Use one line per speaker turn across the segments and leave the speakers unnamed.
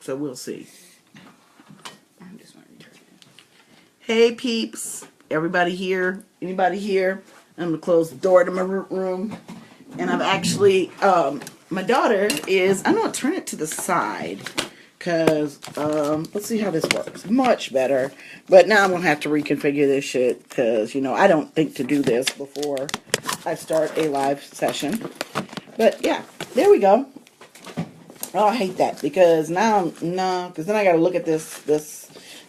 So we'll see. I'm just going to return it. Hey peeps, everybody here? Anybody here? I'm going to close the door to my room. And I've actually, my daughter is, I'm going to turn it to the side. Because, let's see how this works. Much better. But now I'm going to have to reconfigure this shit. Because, you know, I don't think to do this before I start a live session. But, yeah. There we go. Oh, I hate that. Because now, no. Because then I got to look at this.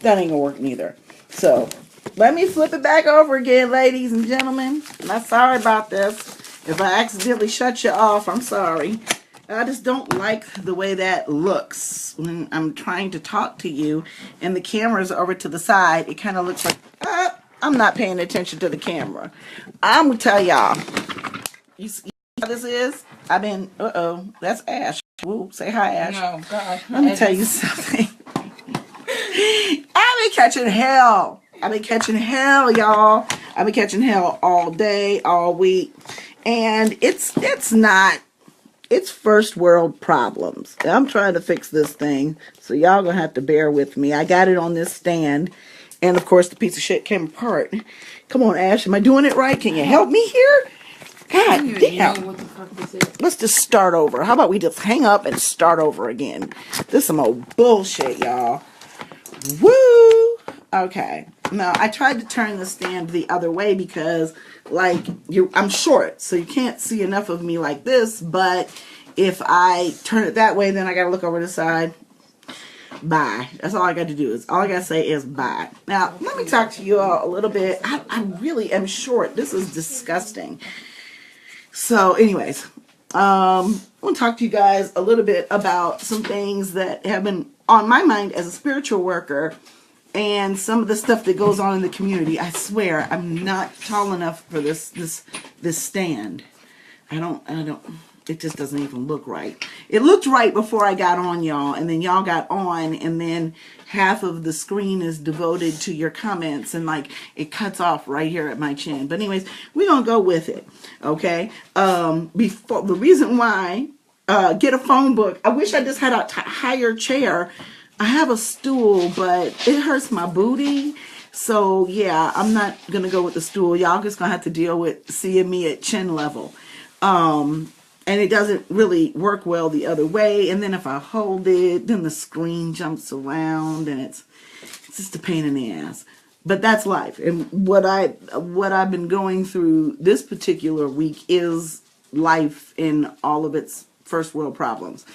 That ain't going to work neither. So, let me flip it back over again, ladies and gentlemen. I'm not sorry about this. If I accidentally shut you off, I'm sorry. I just don't like the way that looks when I'm trying to talk to you and the camera's over to the side. It kind of looks like, I'm not paying attention to the camera. I'm going to tell y'all. You see how this is? I've been, that's Ash. Woo, say hi, Ash.
No, God.
Let me tell you something. I've been catching hell. I've been catching hell, y'all. I've been catching hell all day, all week. And it's first world problems. I'm trying to fix this thing, so y'all gonna have to bear with me. I got it on this stand, and of course the piece of shit came apart. Come on, Ash, am I doing it right? Can you help me here? God damn.
What the fuck this is.
Let's just start over. How about we just hang up and start over again? This is some old bullshit, y'all. Woo! Okay. Now, I tried to turn the stand the other way because, like, I'm short, so you can't see enough of me like this, but if I turn it that way, then I gotta look over the side. Bye. That's all I got to do. All I gotta say is bye. Now, let me talk to you all a little bit. I really am short. This is disgusting. So, anyways, I want to talk to you guys a little bit about some things that have been on my mind as a spiritual worker and some of the stuff that goes on in the community. I swear, I'm not tall enough for this stand. I don't, it just doesn't even look right. It looked right before I got on, y'all, and then y'all got on, and then half of the screen is devoted to your comments, and like it cuts off right here at my chin. But anyways, we're gonna go with it, okay? Before the reason why, get a phone book. I wish I just had a higher chair. I have a stool, but it hurts my booty. So yeah, I'm not gonna go with the stool. Y'all just gonna have to deal with seeing me at chin level. And it doesn't really work well the other way. And then if I hold it, then the screen jumps around, and it's just a pain in the ass. But that's life. And what I've been going through this particular week is life in all of its first world problems.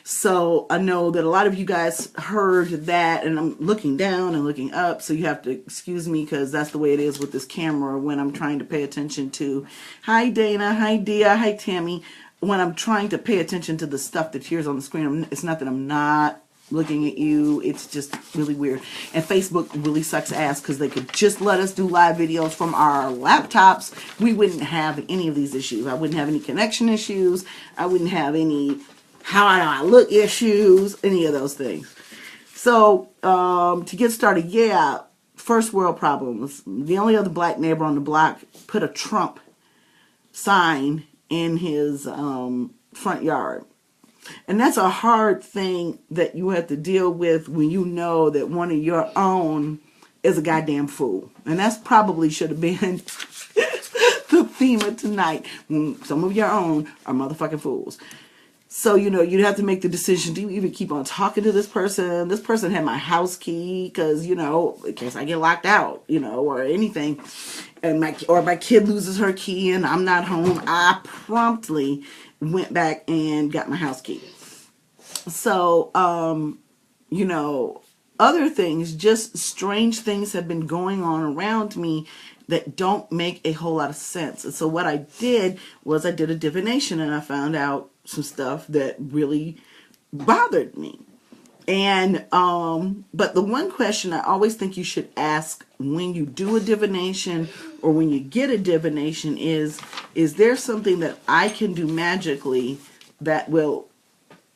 So I know that a lot of you guys heard that, and I'm looking down and looking up, so you have to excuse me because that's the way it is with this camera when I'm trying to pay attention to, hi Dana, hi Dia, hi Tammy. When I'm trying to pay attention to the stuff that's here on the screen, it's not that I'm not looking at you, it's just really weird. And Facebook really sucks ass because they could just let us do live videos from our laptops. We wouldn't have any of these issues. I wouldn't have any connection issues. I wouldn't have any how I look issues, any of those things. So, to get started, yeah, first world problems. The only other black neighbor on the block put a Trump sign in his front yard. And that's a hard thing that you have to deal with when you know that one of your own is a goddamn fool. And that's probably should have been the theme of tonight. When some of your own are motherfucking fools. So, you know, you'd have to make the decision, do you even keep on talking to this person? This person had my house key because, you know, in case I get locked out, you know, or anything. And my kid loses her key and I'm not home. I promptly went back and got my house key. So, you know, other things, just strange things have been going on around me that don't make a whole lot of sense. And so what I did was I did a divination and I found out some stuff that really bothered me. And but the one question I always think you should ask when you do a divination or when you get a divination is there something that I can do magically that will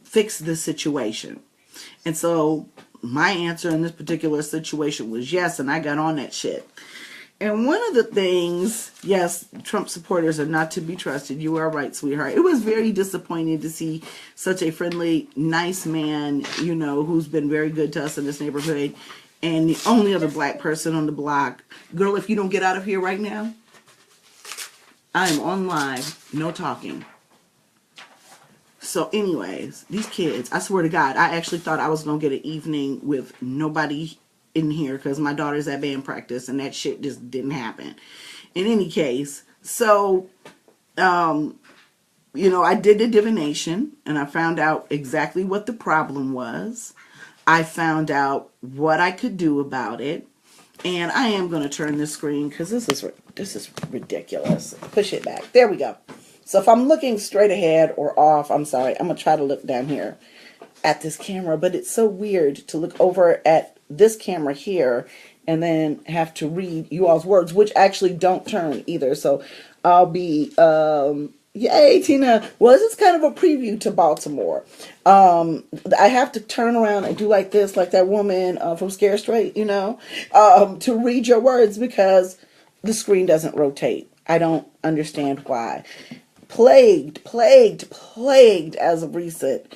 fix this situation? And so my answer in this particular situation was yes, and I got on that shit. And one of the things, yes, Trump supporters are not to be trusted. You are right, sweetheart. It was very disappointing to see such a friendly, nice man, you know, who's been very good to us in this neighborhood, and the only other black person on the block. Girl, if you don't get out of here right now, I am on live, no talking. So anyways, these kids, I swear to God, I actually thought I was going to get an evening with nobody in here because my daughter's at band practice and that shit just didn't happen. In any case, so, you know, I did the divination and I found out exactly what the problem was. I found out what I could do about it. And I am going to turn this screen because this is ridiculous. Push it back. There we go. So if I'm looking straight ahead or off, I'm sorry. I'm going to try to look down here at this camera. But it's so weird to look over at this camera here and then have to read you all's words, which actually don't turn either. So I'll be, yay, Tina. Well, this is kind of a preview to Baltimore. I have to turn around and do like this, like that woman from Scare Straight, you know, to read your words because the screen doesn't rotate. I don't understand why. Plagued as of recent,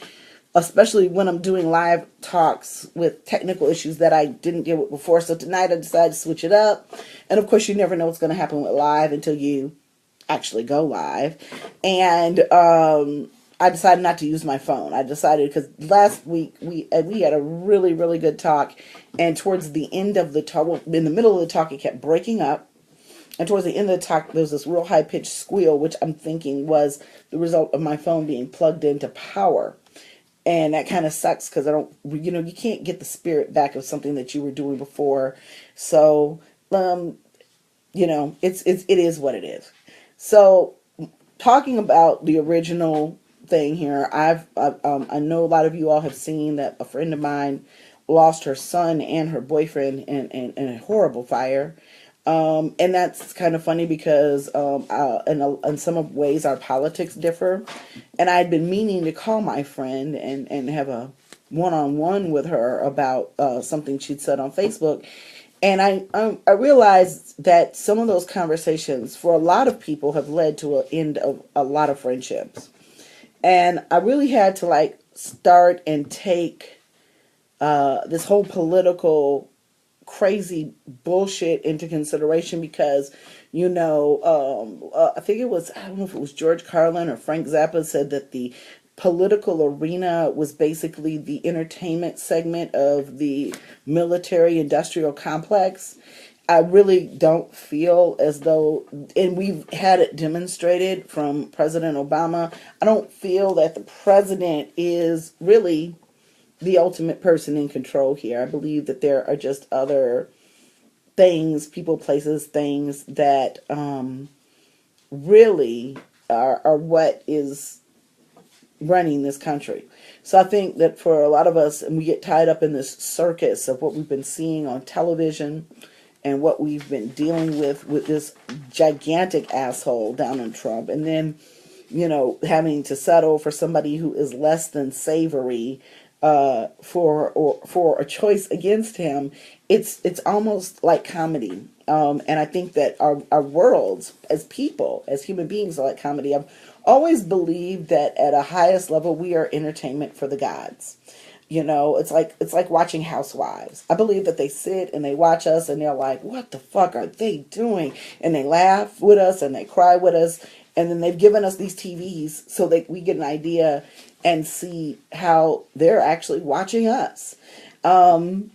especially when I'm doing live talks with technical issues that I didn't deal with before. So tonight I decided to switch it up. And of course, you never know what's going to happen with live until you actually go live. And I decided not to use my phone. I decided because last week we had a really, really good talk. And towards the end of the talk, in the middle of the talk, it kept breaking up. And towards the end of the talk, there was this real high-pitched squeal, which I'm thinking was the result of my phone being plugged into power. And that kind of sucks because I don't, you know, you can't get the spirit back of something that you were doing before. So, you know, it is what it is. So, talking about the original thing here, I know a lot of you all have seen that a friend of mine lost her son and her boyfriend in a horrible fire. And that's kind of funny because in some ways our politics differ. And I'd been meaning to call my friend and have a one-on-one with her about something she'd said on Facebook. And I realized that some of those conversations for a lot of people have led to an end of a lot of friendships. And I really had to like start and take this whole political crazy bullshit into consideration because, you know, I think it was, I don't know if it was George Carlin or Frank Zappa said that the political arena was basically the entertainment segment of the military industrial complex. I really don't feel as though, and we've had it demonstrated from President Obama, I don't feel that the president is really the ultimate person in control here. I believe that there are just other things, people, places, things that really are what is running this country. So I think that for a lot of us, and we get tied up in this circus of what we've been seeing on television and what we've been dealing with this gigantic asshole Donald Trump, and then, you know, having to settle for somebody who is less than savory for a choice against him. It's almost like comedy. And I think that our worlds as people, as human beings, are like comedy. I've always believed that at a highest level we are entertainment for the gods. You know, it's like watching Housewives. I believe that they sit and they watch us and they're like, what the fuck are they doing? And they laugh with us and they cry with us. And then they've given us these TVs so that we get an idea and see how they're actually watching us. And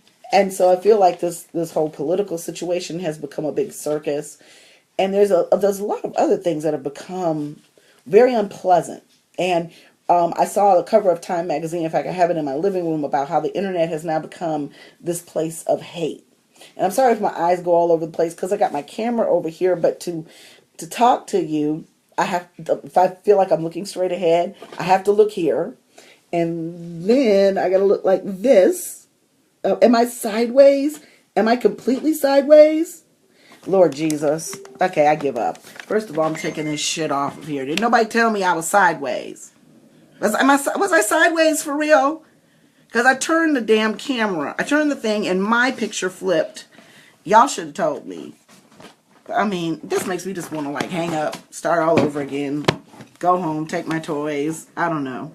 so I feel like this whole political situation has become a big circus. And there's a lot of other things that have become very unpleasant. And I saw the cover of Time magazine, in fact I have it in my living room, about how the internet has now become this place of hate. And I'm sorry if my eyes go all over the place because I got my camera over here, but to talk to you, I have to, if I feel like I'm looking straight ahead, I have to look here. And then I got to look like this. Am I sideways? Am I completely sideways? Lord Jesus. Okay, I give up. First of all, I'm taking this shit off of here. Did nobody tell me I was sideways? Was I sideways for real? Because I turned the damn camera. I turned the thing and my picture flipped. Y'all should have told me. I mean, this makes me just want to like hang up, start all over again, go home, take my toys. I don't know.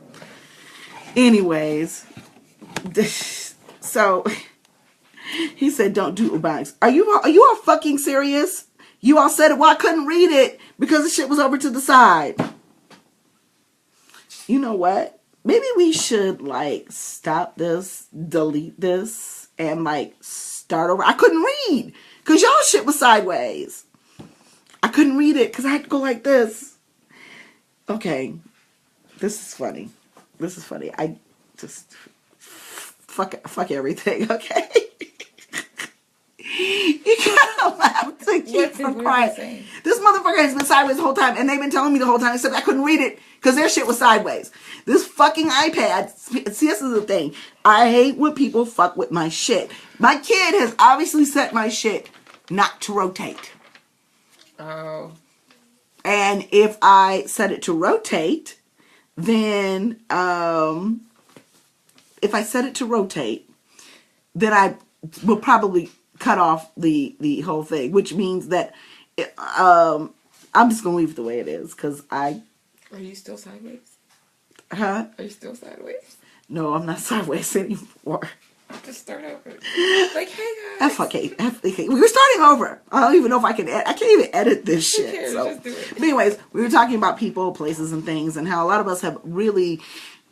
Anyways, so he said, "Don't do Ubunks." Are you all fucking serious? You all said it. Well, I couldn't read it because the shit was over to the side. You know what? Maybe we should like stop this, delete this, and like start over. I couldn't read because y'all shit was sideways. I couldn't read it because I had to go like this. Okay, this is funny. This is funny. I just fuck everything. Okay. You gotta laugh to keep from crying. This motherfucker has been sideways the whole time, and they've been telling me the whole time, except I couldn't read it because their shit was sideways. This fucking iPad, see, this is the thing. I hate when people fuck with my shit. My kid has obviously set my shit not to rotate.
Oh.
And if I set it to rotate, then, if I set it to rotate, then I will probably cut off the whole thing, which means that I'm just gonna leave it the way it is because I.
Are you still sideways?
Huh?
Are you still sideways?
No, I'm not sideways anymore.
Just start over. Like, hey guys.
Okay. We're starting over. I don't even know if I can. I can't even edit this
Who
shit.
cares?
So,
Just do it.
but anyways, we were talking about people, places, and things, and how a lot of us have really.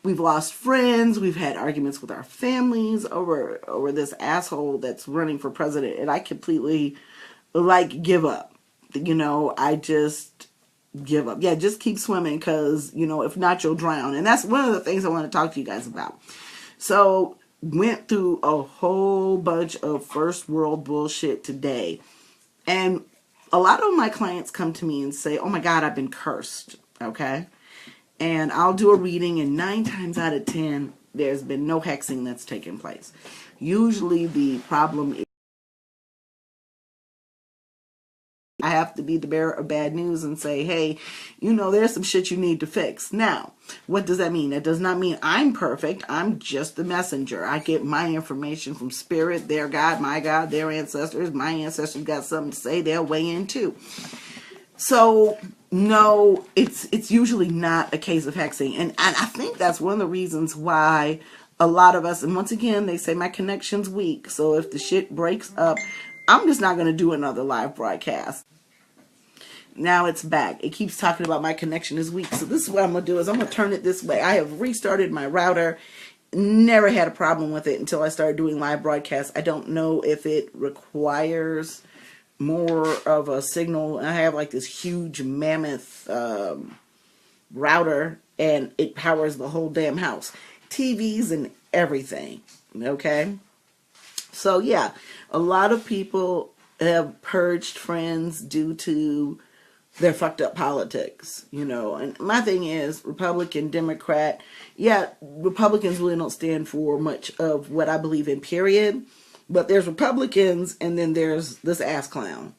We've lost friends. We've had arguments with our families over this asshole that's running for president, and I completely like give up. You know, I just give up. Yeah, just keep swimming because if not, you'll drown. And that's one of the things I want to talk to you guys about. So went through a whole bunch of first world bullshit today, and a lot of my clients come to me and say, "Oh my God, I've been cursed." Okay. And I'll do a reading, and 9 times out of 10, there's been no hexing that's taken place. Usually the problem is I have to be the bearer of bad news and say, hey, there's some shit you need to fix. Now, what does that mean? That does not mean I'm perfect. I'm just the messenger. I get my information from spirit, their God, my God, their ancestors. My ancestors got something to say. They'll weigh in too. So no, it's usually not a case of hexing. And I think that's one of the reasons why a lot of us, and once again, they say my connection's weak. So if the shit breaks up, I'm just not going to do another live broadcast. Now it's back. It keeps talking about my connection is weak. So this is what I'm going to do is I'm going to turn it this way. I have restarted my router. Never had a problem with it until I started doing live broadcasts. I don't know if it requires more of a signal. I have like this huge mammoth router, and it powers the whole damn house, TVs and everything. Okay, so yeah, a lot of people have purged friends due to their fucked up politics, and my thing is Republican, Democrat, yeah, Republicans really don't stand for much of what I believe in, period. But there's Republicans, and then there's this ass clown,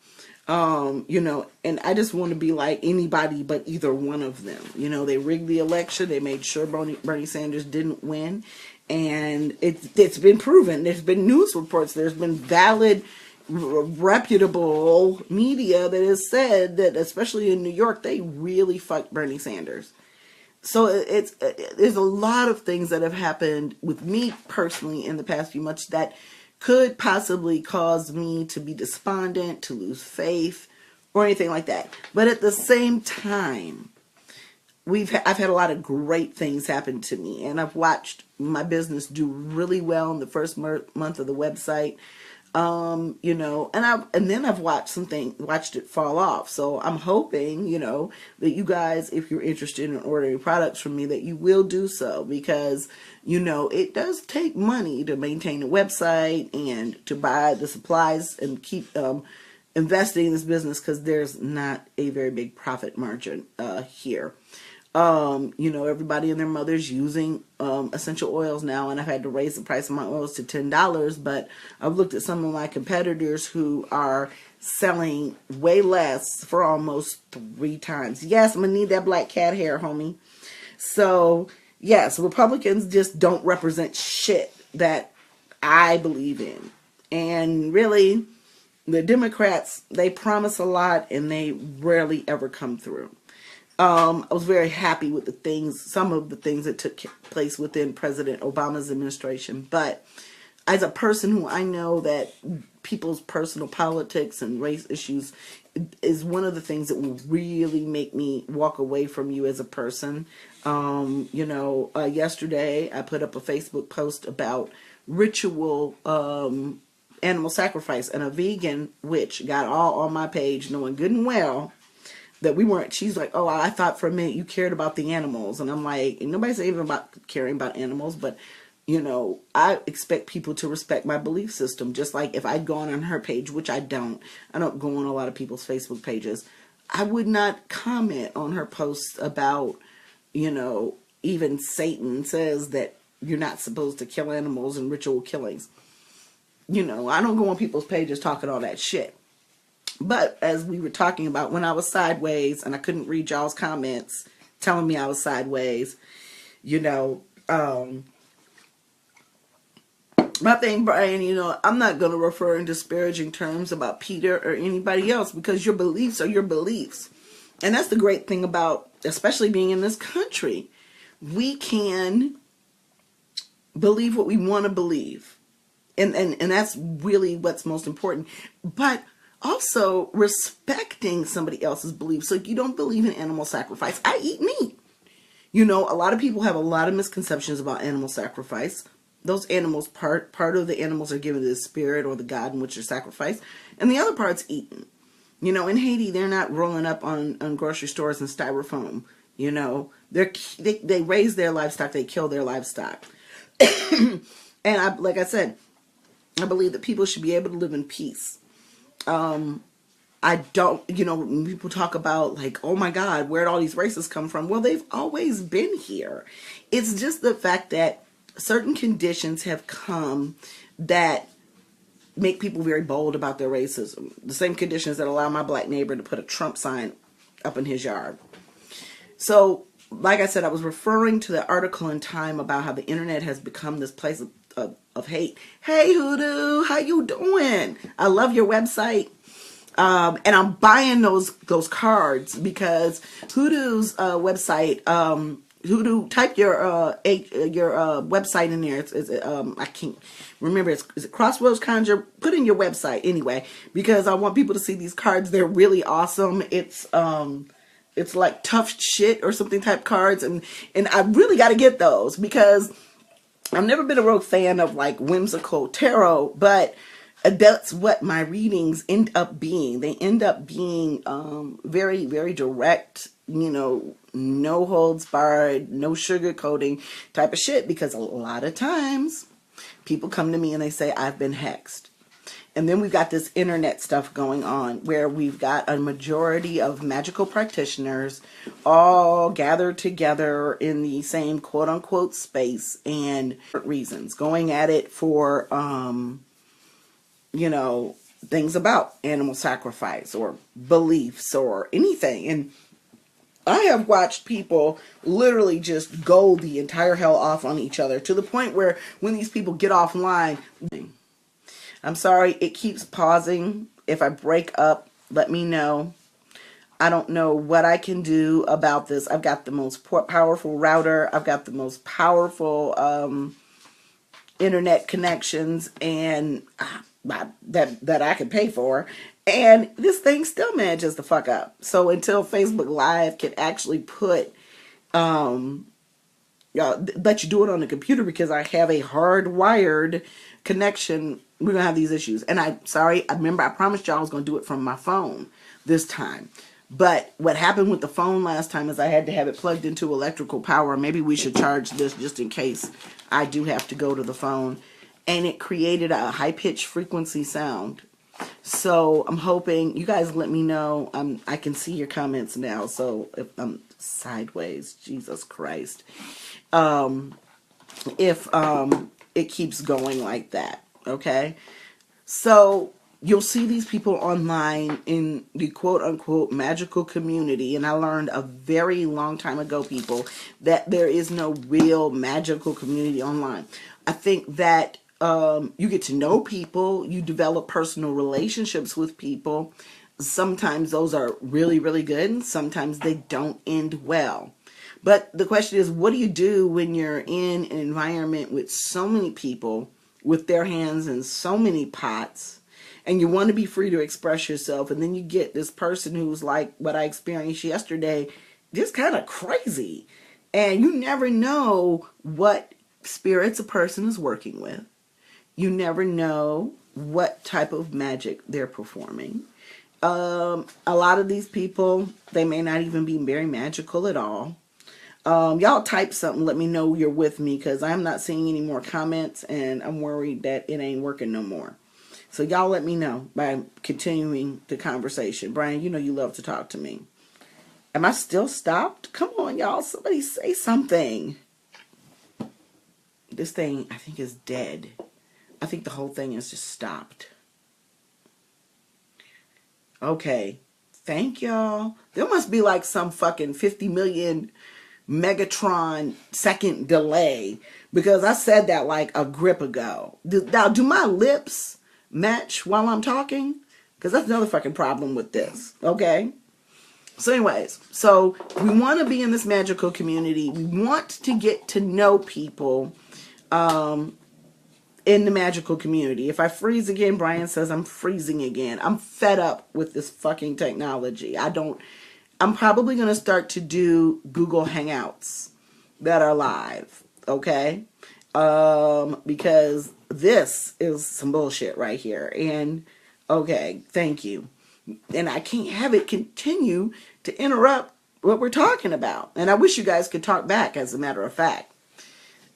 and I just want to be like anybody but either one of them. They rigged the election. They made sure Bernie Sanders didn't win, and it's been proven. There's been news reports. There's been valid, reputable media that has said that, especially in New York, they really fucked Bernie Sanders. So there's a lot of things that have happened with me personally in the past few months that could possibly cause me to be despondent, to lose faith, or anything like that. But at the same time, I've had a lot of great things happen to me, and I've watched my business do really well in the first month of the website. And then I've watched it fall off. So I'm hoping, that you guys, if you're interested in ordering products from me, that you will do so, because, it does take money to maintain a website and to buy the supplies and keep, investing in this business, because there's not a very big profit margin, here. Everybody and their mother's using essential oils now, and I've had to raise the price of my oils to $10, but I've looked at some of my competitors who are selling way less for almost 3 times. Yes, I'm gonna need that black cat hair, homie. So, yes, Republicans just don't represent shit that I believe in. And really, The Democrats, they promise a lot and they rarely ever come through. I was very happy with some of the things that took place within President Obama's administration. But as a person who I know that people's personal politics and race issues is one of the things that will really make me walk away from you as a person. Yesterday I put up a Facebook post about ritual animal sacrifice, and a vegan witch got all on my page knowing good and well that we weren't. She's like, oh, I thought for a minute you cared about the animals. And I'm like, nobody's even about caring about animals, but I expect people to respect my belief system. Just like if I'd gone on her page, which I don't go on a lot of people's Facebook pages, I would not comment on her posts about, even Satan says that you're not supposed to kill animals and ritual killings. I don't go on people's pages talking all that shit. But as we were talking about when I was sideways and I couldn't read y'all's comments telling me I was sideways, my thing, Brian, I'm not going to refer in disparaging terms about Peter or anybody else because your beliefs are your beliefs. And that's the great thing about, especially being in this country. We can believe what we want to believe. And that's really what's most important. But also respecting somebody else's beliefs. So if you don't believe in animal sacrifice, I eat meat. A lot of people have a lot of misconceptions about animal sacrifice. Those animals, part of the animals are given to the spirit or the god in which they're sacrificed, and the other part's eaten. In Haiti, they're not rolling up on grocery stores in styrofoam. They raise their livestock, they kill their livestock. And like I said, I believe that people should be able to live in peace. I don't, when people talk about like, oh my God, where'd all these races come from? Well, they've always been here. It's just the fact that certain conditions have come that make people very bold about their racism. The same conditions that allow my black neighbor to put a Trump sign up in his yard. So, like I said, I was referring to the article in Time about how the internet has become this place of hate. Hey, Hoodoo, how you doing? I love your website. And I'm buying those cards because Hoodoo's website, Hoodoo, type your website in there. I can't remember. Is it Crossroads Conjure? Put in your website anyway, because I want people to see these cards. They're really awesome. It's like tough shit or something type cards, and I really got to get those because I've never been a real fan of like whimsical tarot, but that's what my readings end up being. They end up being very, very direct, no holds barred, no sugarcoating type of shit, because a lot of times people come to me and they say, I've been hexed. And then we've got this internet stuff going on where we've got a majority of magical practitioners all gathered together in the same quote unquote space and reasons, going at it for, things about animal sacrifice or beliefs or anything. And I have watched people literally just go the entire hell off on each other to the point where when these people get offline, I'm sorry, it keeps pausing. If I break up, let me know. I don't know what I can do about this. I've got the most powerful router. I've got the most powerful internet connections and that I can pay for. And this thing still manages to fuck up. So until Facebook Live can actually let you do it on the computer, because I have a hardwired connection, we're going to have these issues. And I remember I promised y'all I was going to do it from my phone this time. But what happened with the phone last time is I had to have it plugged into electrical power. Maybe we should charge this just in case I do have to go to the phone. And it created a high-pitched frequency sound. So I'm hoping you guys let me know. I can see your comments now. So if I'm sideways, Jesus Christ. If it keeps going like that, okay? So you'll see these people online in the quote-unquote magical community, and I learned a very long time ago, people, that there is no real magical community online. I think that You get to know people, you develop personal relationships with people. Sometimes those are really, really good, and sometimes they don't end well. But the question is, what do you do when you're in an environment with so many people with their hands in so many pots, and you want to be free to express yourself, and then you get this person who's like what I experienced yesterday, just kind of crazy, and you never know what spirits a person is working with. You never know what type of magic they're performing. A lot of these people, they may not even be very magical at all. Y'all type something, let me know you're with me, because I'm not seeing any more comments, and I'm worried that it ain't working no more. So y'all let me know by continuing the conversation. Brian, you know you love to talk to me. Am I still stopped? Come on, y'all. Somebody say something. This thing, I think, is dead. I think the whole thing is just stopped. Okay. Thank y'all. There must be like some fucking 50 million Megatron second delay, because I said that like a grip ago. Now, do my lips match while I'm talking? Because that's another fucking problem with this. Okay? So anyways, so we want to be in this magical community. We want to get to know people in the magical community. If I freeze again, Brian says I'm freezing again. I'm fed up with this fucking technology. I'm probably going to start to do Google Hangouts that are live, okay? Because this is some bullshit right here. And, okay, thank you. And I can't have it continue to interrupt what we're talking about. And I wish you guys could talk back, as a matter of fact.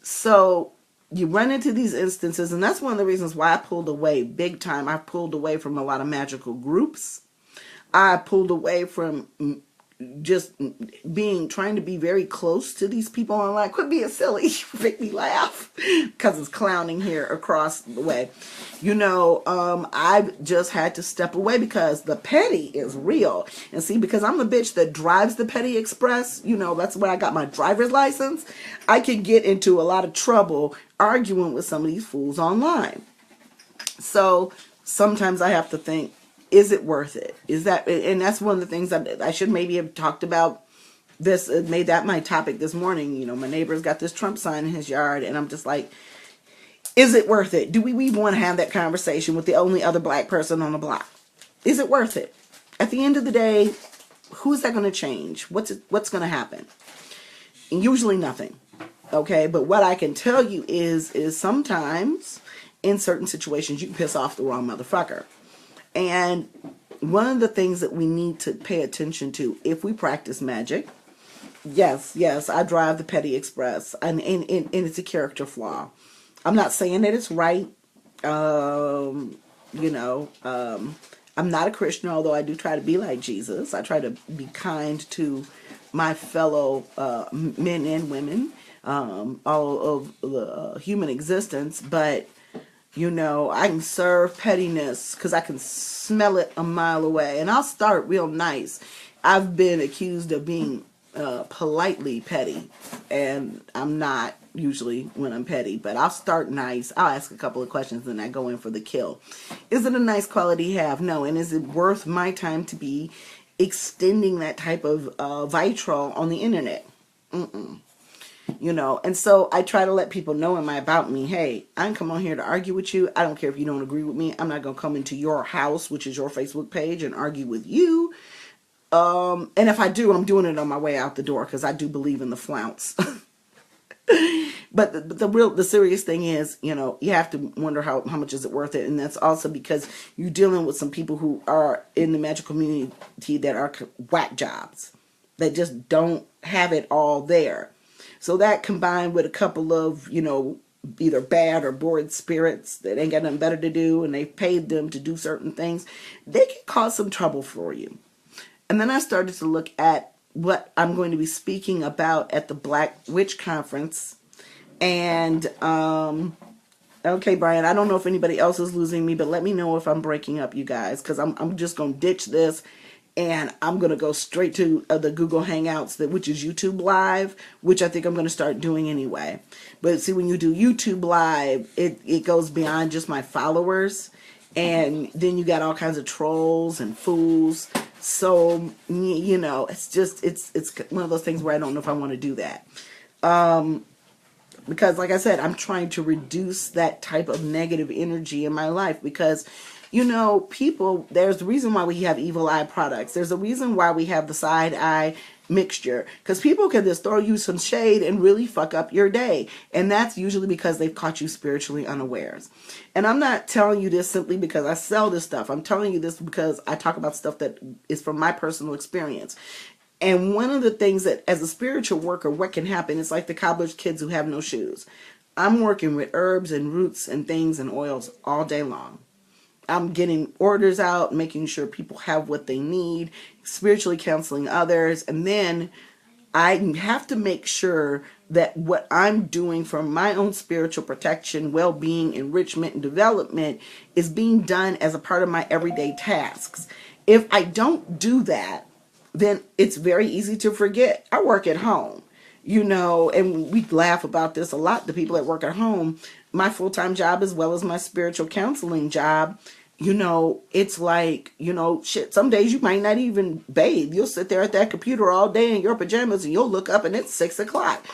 So you run into these instances, and that's one of the reasons why I pulled away big time. I pulled away from a lot of magical groups. I pulled away from just trying to be very close to these people online. Quit being silly. Make me laugh because it's clowning here across the way. You know, I've just had to step away because the petty is real. And see, because I'm the bitch that drives the Petty Express, you know, that's where I got my driver's license. I could get into a lot of trouble arguing with some of these fools online. So sometimes I have to think, is it worth it? Is that, and that's one of the things that I should maybe have talked about this, made that my topic this morning. You know, my neighbor's got this Trump sign in his yard, and I'm just like, is it worth it? Do we want to have that conversation with the only other black person on the block? Is it worth it? At the end of the day, who's that going to change? What's going to happen? And usually nothing. Okay, but what I can tell you is sometimes in certain situations you can piss off the wrong motherfucker. And one of the things that we need to pay attention to if we practice magic, yes, I drive the Petty Express, and it's a character flaw. I'm not saying that it's right. I'm not a Christian, although I do try to be like Jesus. I try to be kind to my fellow men and women, all of the human existence, but you know, I can serve pettiness because I can smell it a mile away. And I'll start real nice. I've been accused of being politely petty. And I'm not usually when I'm petty. But I'll start nice. I'll ask a couple of questions and I go in for the kill. Is it a nice quality to have? No. And is it worth my time to be extending that type of vitriol on the internet? Mm-mm. You know, and so I try to let people know in my about me, hey, I didn't come on here to argue with you. I don't care if you don't agree with me. I'm not going to come into your house, which is your Facebook page, and argue with you. And if I do, I'm doing it on my way out the door because I do believe in the flounce. But the serious thing is, you know, you have to wonder how much is it worth it. And that's also because you're dealing with some people who are in the magical community that are whack jobs. They just don't have it all there. So that combined with a couple of, you know, either bad or bored spirits that ain't got nothing better to do and they've paid them to do certain things, they can cause some trouble for you. And then I started to look at what I'm going to be speaking about at the Black Witch Conference. And, okay, Brian, I don't know if anybody else is losing me, but let me know if I'm breaking up, you guys, because I'm just going to ditch this and I'm going to go straight to the Google Hangouts, which is YouTube Live, which I think I'm going to start doing anyway. But see, when you do YouTube Live, it goes beyond just my followers, and then you got all kinds of trolls and fools. So, you know, it's one of those things where I don't know if I want to do that. Because like I said, I'm trying to reduce that type of negative energy in my life, because you know, people, there's a reason why we have evil eye products. There's a reason why we have the side eye mixture, because people can just throw you some shade and really fuck up your day. And that's usually because they've caught you spiritually unawares. And I'm not telling you this simply because I sell this stuff. I'm telling you this because I talk about stuff that is from my personal experience. And one of the things that, as a spiritual worker, what can happen is like the cobbler's kids who have no shoes. I'm working with herbs and roots and things and oils all day long. I'm getting orders out, making sure people have what they need, spiritually counseling others. And then I have to make sure that what I'm doing for my own spiritual protection, well-being, enrichment, and development is being done as a part of my everyday tasks. If I don't do that, then it's very easy to forget. I work at home, you know, and we laugh about this a lot, the people that work at home. My full-time job as well as my spiritual counseling job, you know, it's like, you know, shit, some days you might not even bathe. You'll sit there at that computer all day in your pajamas and you'll look up and it's 6 o'clock.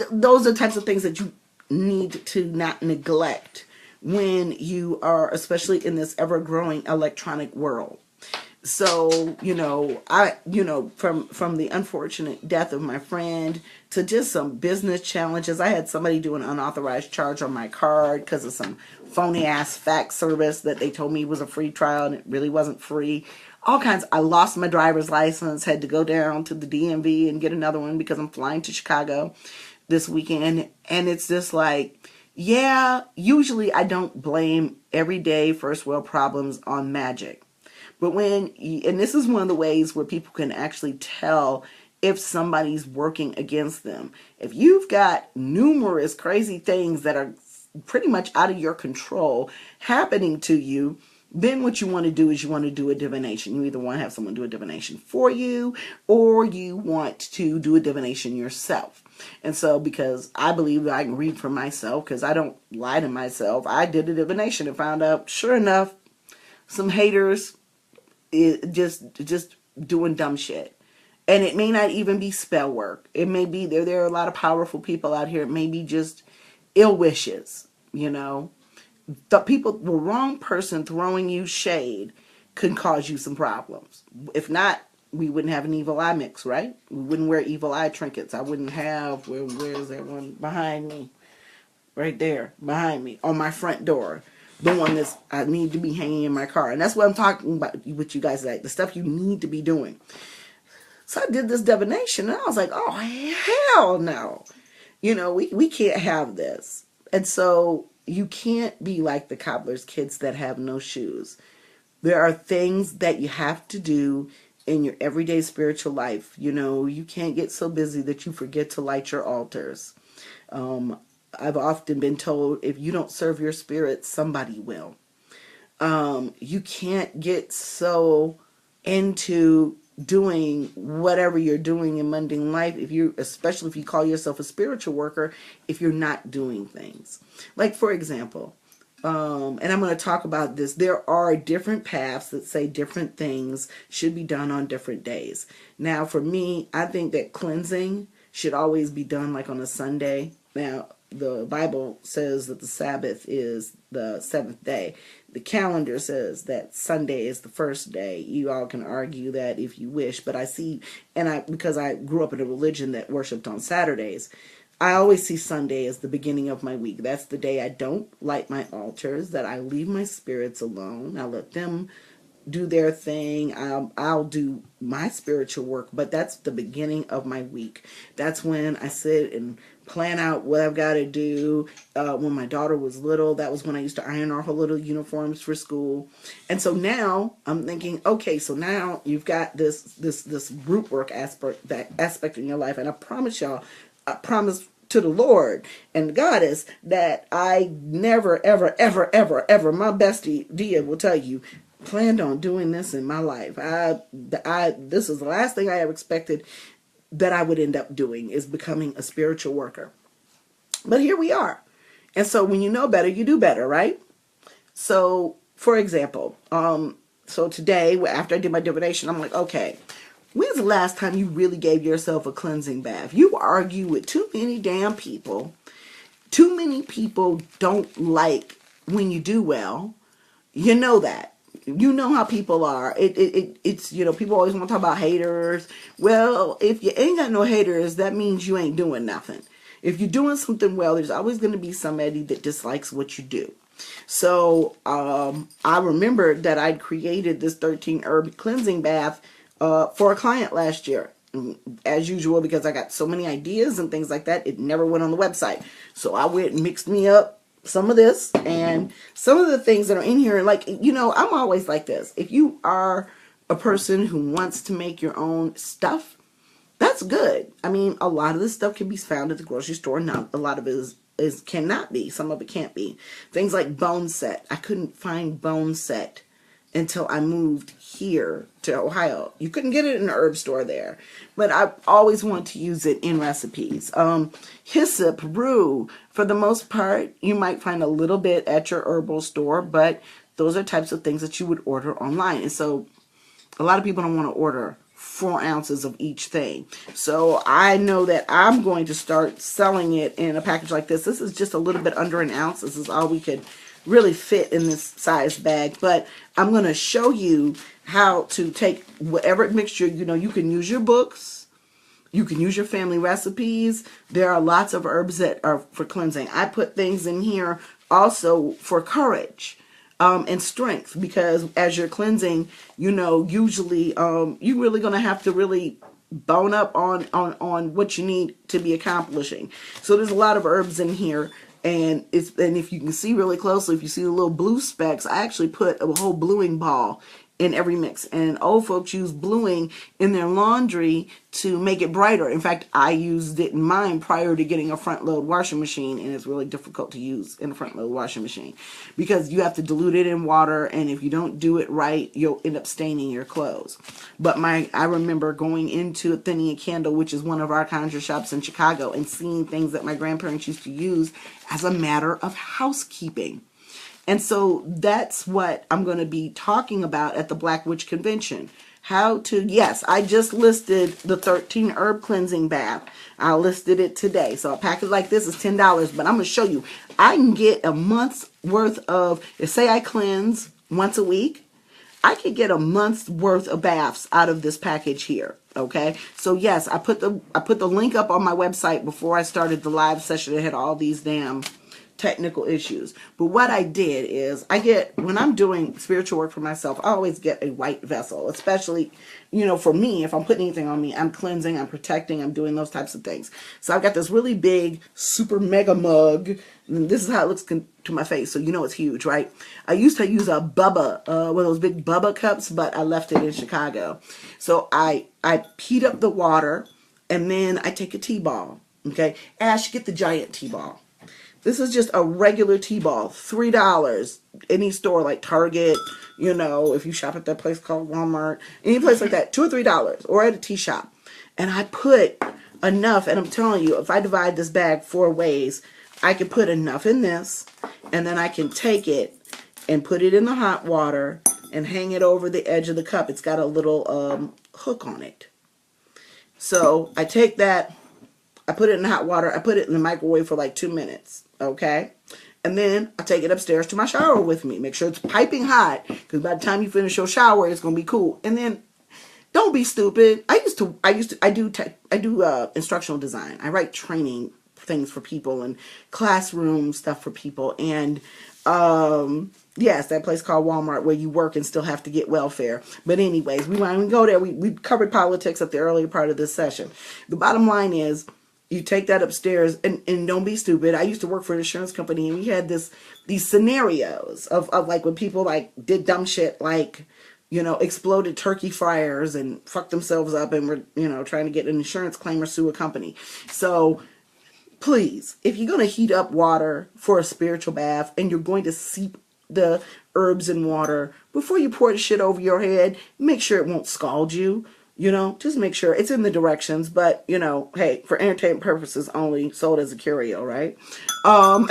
Those are the types of things that you need to not neglect when you are, especially in this ever-growing electronic world. So, you know, from the unfortunate death of my friend to just some business challenges. I had somebody do an unauthorized charge on my card because of some phony ass fax service that they told me was a free trial and it really wasn't free. All kinds. I lost my driver's license, had to go down to the DMV and get another one because I'm flying to Chicago this weekend. And it's just like, yeah, usually I don't blame everyday first world problems on magic. But and this is one of the ways where people can actually tell if somebody's working against them. If you've got numerous crazy things that are pretty much out of your control happening to you, then what you want to do is you want to do a divination. You either want to have someone do a divination for you, or you want to do a divination yourself. And so, because I believe that I can read for myself, because I don't lie to myself, I did a divination and found out, sure enough, some haters just doing dumb shit. And it may not even be spell work. It may be there are a lot of powerful people out here. It may be just ill wishes, you know. The wrong person throwing you shade can cause you some problems. If not, we wouldn't have an evil eye mix, right? We wouldn't wear evil eye trinkets. I wouldn't have, where is that one? Behind me. Right there, behind me, on my front door. The one that I need to be hanging in my car. And that's what I'm talking about with you guys, like the stuff you need to be doing. So I did this divination and I was like, oh, hell no. You know, we can't have this. And so you can't be like the cobbler's kids that have no shoes. There are things that you have to do in your everyday spiritual life. You know, you can't get so busy that you forget to light your altars. I've often been told, if you don't serve your spirit, somebody will. You can't get so into doing whatever you're doing in mundane life, especially if you call yourself a spiritual worker, if you're not doing things. Like, for example, and I'm going to talk about this, there are different paths that say different things should be done on different days. Now, for me, I think that cleansing should always be done like on a Sunday. Now, the Bible says that the Sabbath is the seventh day. The calendar says that Sunday is the first day. You all can argue that if you wish, but I see, because I grew up in a religion that worshipped on Saturdays, I always see Sunday as the beginning of my week. That's the day I don't light my altars, that I leave my spirits alone. I let them do their thing. I'll do my spiritual work, but that's the beginning of my week. That's when I sit and plan out what I've got to do. When my daughter was little, that was when I used to iron all her little uniforms for school. And so now I'm thinking, okay, so now you've got this group work aspect in your life, and I promise y'all, I promise to the Lord and the Goddess that I never, ever, ever, ever, ever, my bestie Dia will tell you, planned on doing this in my life. This is the last thing I ever expected that I would end up doing, is becoming a spiritual worker. But here we are. And so when you know better, you do better, right? So, for example, so today, after I did my divination, I'm like, okay, when's the last time you really gave yourself a cleansing bath? You argue with too many damn people. Too many people don't like when you do well. You know that. You know how people are. It's, you know, people always want to talk about haters. Well, if you ain't got no haters, that means you ain't doing nothing. If you're doing something well, there's always going to be somebody that dislikes what you do. So I remember that I'd created this 13 herb cleansing bath for a client last year. As usual, because I got so many ideas and things like that, it never went on the website. So I went and mixed me up some of this and some of the things that are in here. Like, you know, I'm always like this. If you are a person who wants to make your own stuff, that's good. I mean, a lot of this stuff can be found at the grocery store. Not a lot of it is cannot be. Some of it can't be. Things like bone set. I couldn't find bone set until I moved here to Ohio. You couldn't get it in an herb store there. But I always want to use it in recipes. Hyssop, rue, for the most part, you might find a little bit at your herbal store, but those are types of things that you would order online. And so a lot of people don't want to order 4 ounces of each thing. So I know that I'm going to start selling it in a package like this. This is just a little bit under an ounce. This is all we could really fit in this size bag. But I'm going to show you how to take whatever mixture, you know, you can use your books. You can use your family recipes. There are lots of herbs that are for cleansing. I put things in here also for courage. And strength, because as you're cleansing, you know, usually you're really going to have to really bone up on what you need to be accomplishing. So there's a lot of herbs in here, and if you can see really closely, if you see the little blue specks, I actually put a whole bluing ball in every mix. And old folks use bluing in their laundry to make it brighter. In fact, I used it in mine prior to getting a front load washing machine, and it's really difficult to use in a front load washing machine because you have to dilute it in water, and if you don't do it right, you'll end up staining your clothes. But I remember going into Athenian Candle, which is one of our conjure shops in Chicago, and seeing things that my grandparents used to use as a matter of housekeeping. And so that's what I'm going to be talking about at the Black Witch Convention. How to, yes, I just listed the 13 herb cleansing bath. I listed it today. So a packet like this is $10, but I'm going to show you. I can get a month's worth of, say I cleanse once a week, I could get a month's worth of baths out of this package here. Okay. So yes, I put the link up on my website before I started the live session. It had all these damn technical issues. But what I did is when I'm doing spiritual work for myself, I always get a white vessel, especially, you know, for me, if I'm putting anything on me, I'm cleansing, I'm protecting, I'm doing those types of things. So I've got this really big, super mega mug. And this is how it looks to my face. So, you know, it's huge, right? I used to use a Bubba, one of those big Bubba cups, but I left it in Chicago. So I heat up the water, and then I take a T-ball. Okay. Ash, get the giant T-ball. This is just a regular T-ball, $3. Any store like Target, you know, if you shop at that place called Walmart, any place like that, $2 or $3, or at a tea shop. And I put enough, and I'm telling you, if I divide this bag 4 ways, I can put enough in this, and then I can take it and put it in the hot water and hang it over the edge of the cup. It's got a little hook on it. So I take that, I put it in hot water, I put it in the microwave for like 2 minutes, okay? And then I take it upstairs to my shower with me. Make sure it's piping hot, because by the time you finish your shower, it's going to be cool. And then don't be stupid. I do instructional design. I write training things for people and classroom stuff for people. And yes, that place called Walmart where you work and still have to get welfare. But anyways, we won't even go there. We covered politics at the earlier part of this session. The bottom line is, you take that upstairs, and don't be stupid. I used to work for an insurance company, and we had these scenarios of like when people like did dumb shit, like, you know, exploded turkey fryers and fucked themselves up and were, you know, trying to get an insurance claim or sue a company. So please, if you're going to heat up water for a spiritual bath and you're going to seep the herbs and water before you pour the shit over your head. Make sure it won't scald you. You know, just make sure it's in the directions, but you know, hey, for entertainment purposes only, sold as a curio, right? Um,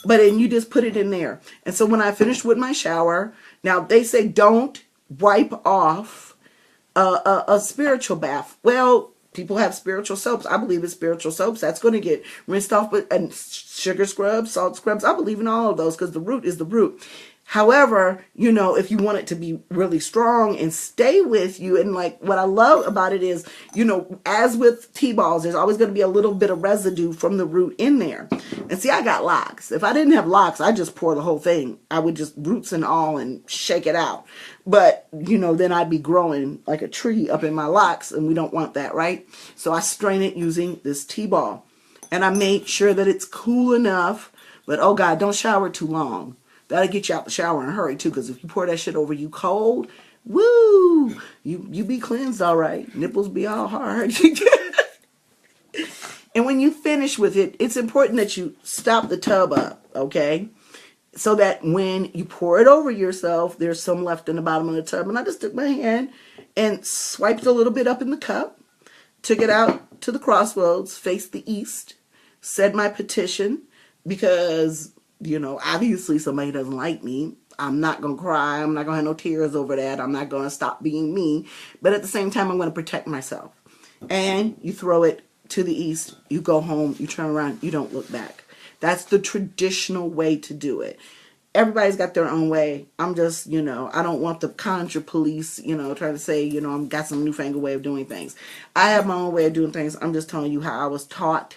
but then you just put it in there. And so when I finished with my shower, now they say don't wipe off a spiritual bath. Well, people have spiritual soaps. I believe in spiritual soaps. That's going to get rinsed off with and sugar scrubs, salt scrubs. I believe in all of those because the root is the root. However, you know, if you want it to be really strong and stay with you, and like what I love about it is, you know, as with T-balls, there's always going to be a little bit of residue from the root in there. And see, I got locks. If I didn't have locks, I'd just pour the whole thing. I would just roots and all and shake it out. But, you know, then I'd be growing like a tree up in my locks, and we don't want that, right? So I strain it using this T-ball. And I make sure that it's cool enough, but oh God, don't shower too long. That'll get you out the shower in a hurry too, because if you pour that shit over you cold, woo, you be cleansed all right. Nipples be all hard. And when you finish with it, it's important that you stop the tub up, okay? So that when you pour it over yourself, there's some left in the bottom of the tub. And I just took my hand and swiped a little bit up in the cup, took it out to the crossroads, faced the east, said my petition, because you know, obviously somebody doesn't like me. I'm not going to cry. I'm not going to have no tears over that. I'm not going to stop being me. But at the same time, I'm going to protect myself. And you throw it to the east. You go home. You turn around. You don't look back. That's the traditional way to do it. Everybody's got their own way. I'm just, you know, I don't want the conjure police, you know, trying to say, you know, I've got some newfangled way of doing things. I have my own way of doing things. I'm just telling you how I was taught,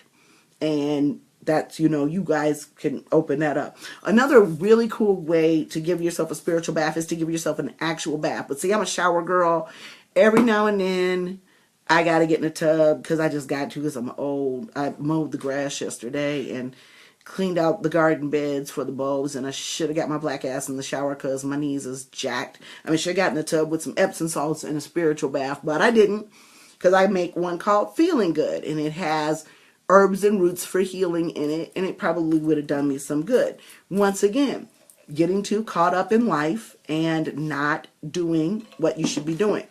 and that's, you know, you guys can open that up. Another really cool way to give yourself a spiritual bath is to give yourself an actual bath. But see, I'm a shower girl. Every now and then, I got to get in the tub because I just got to, because I'm old. I mowed the grass yesterday and cleaned out the garden beds for the bulbs, and I should have got my black ass in the shower because my knees is jacked. I mean, should have got in the tub with some Epsom salts and a spiritual bath, but I didn't, because I make one called Feeling Good, and it has herbs and roots for healing in it, and it probably would have done me some good. Once again, getting too caught up in life and not doing what you should be doing.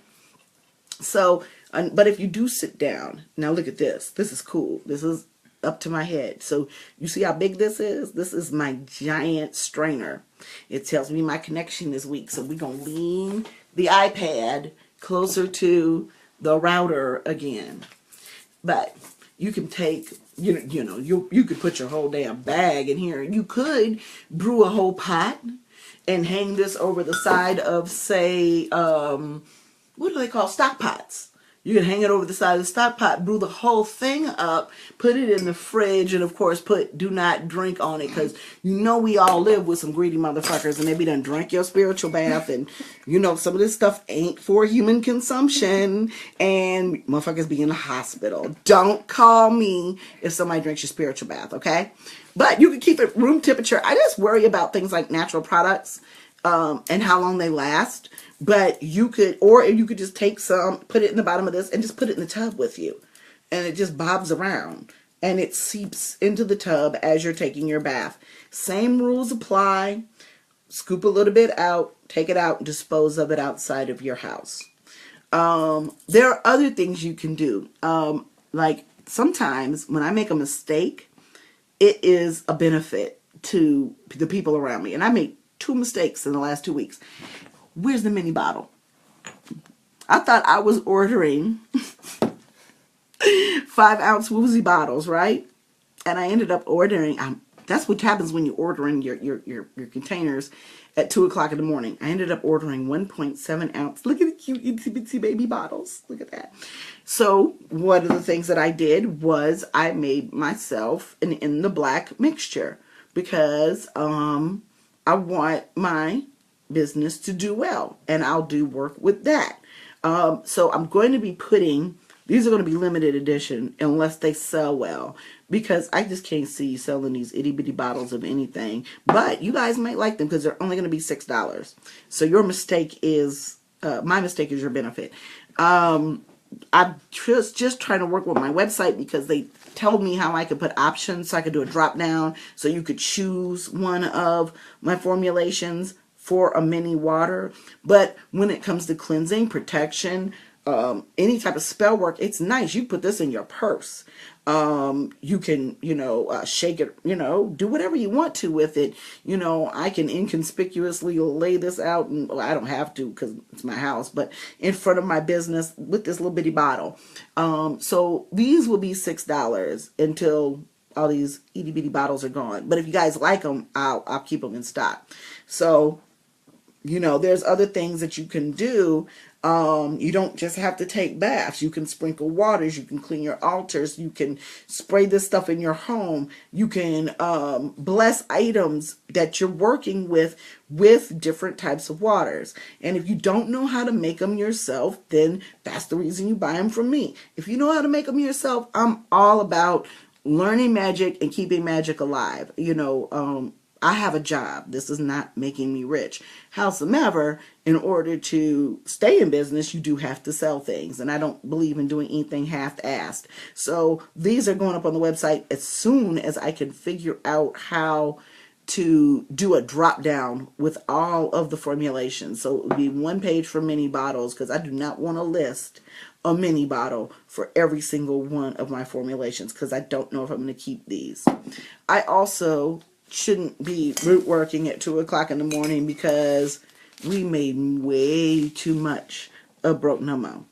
So, but if you do sit down, now look at this. This is cool. This is up to my head. So you see how big this is? This is my giant strainer. It tells me my connection is weak. So we're going to lean the iPad closer to the router again. But you can take, you know, you could put your whole damn bag in here. You could brew a whole pot and hang this over the side of, say, what do they call stock pots? You can hang it over the side of the stock pot, brew the whole thing up, put it in the fridge, and of course put do not drink on it, because you know we all live with some greedy motherfuckers, and they be done drink your spiritual bath, and you know some of this stuff ain't for human consumption, and motherfuckers be in the hospital. Don't call me if somebody drinks your spiritual bath, okay? But you can keep it room temperature. I just worry about things like natural products and how long they last. But you could, or you could just take some, put it in the bottom of this, and just put it in the tub with you. And it just bobs around. And it seeps into the tub as you're taking your bath. Same rules apply. Scoop a little bit out, take it out, and dispose of it outside of your house. There are other things you can do. Like sometimes when I make a mistake, it is a benefit to the people around me. And I made 2 mistakes in the last 2 weeks. Where's the mini bottle? I thought I was ordering 5-ounce woozy bottles, right? And I ended up ordering, that's what happens when you're ordering your containers at 2 o'clock in the morning. I ended up ordering 1.7 ounce. Look at the cute itsy bitsy baby bottles. Look at that. So one of the things that I did was I made myself an in the black mixture, because I want my business to do well, and I'll do work with that. So I'm going to be putting, these are going to be limited edition unless they sell well, because I just can't see you selling these itty bitty bottles of anything. But you guys might like them because they're only going to be $6. So your mistake is, my mistake is your benefit. I'm just trying to work with my website, because told me how I could put options, so I could do a drop down, so you could choose one of my formulations for a mini water. But when it comes to cleansing, protection, any type of spell work, it's nice. You put this in your purse. You can, shake it, do whatever you want to with it. I can inconspicuously lay this out, and well, I don't have to because it's my house, but in front of my business with this little bitty bottle. So these will be $6 until all these itty bitty bottles are gone. But if you guys like them, I'll keep them in stock. So, there's other things that you can do. You don't just have to take baths. You can sprinkle waters. You can clean your altars. You can spray this stuff in your home. You can bless items that you're working with different types of waters. And if you don't know how to make them yourself, then that's the reason you buy them from me. If you know how to make them yourself, I'm all about learning magic and keeping magic alive. I have a job. This is not making me rich. Howsoever, in order to stay in business, you do have to sell things. And I don't believe in doing anything half-assed. So these are going up on the website as soon as I can figure out how to do a drop down with all of the formulations. So it would be one page for mini bottles, because I do not want to list a mini bottle for every single one of my formulations, because I don't know if I'm going to keep these. I also shouldn't be root working at 2 o'clock in the morning because we made way too much of Broke No Mo.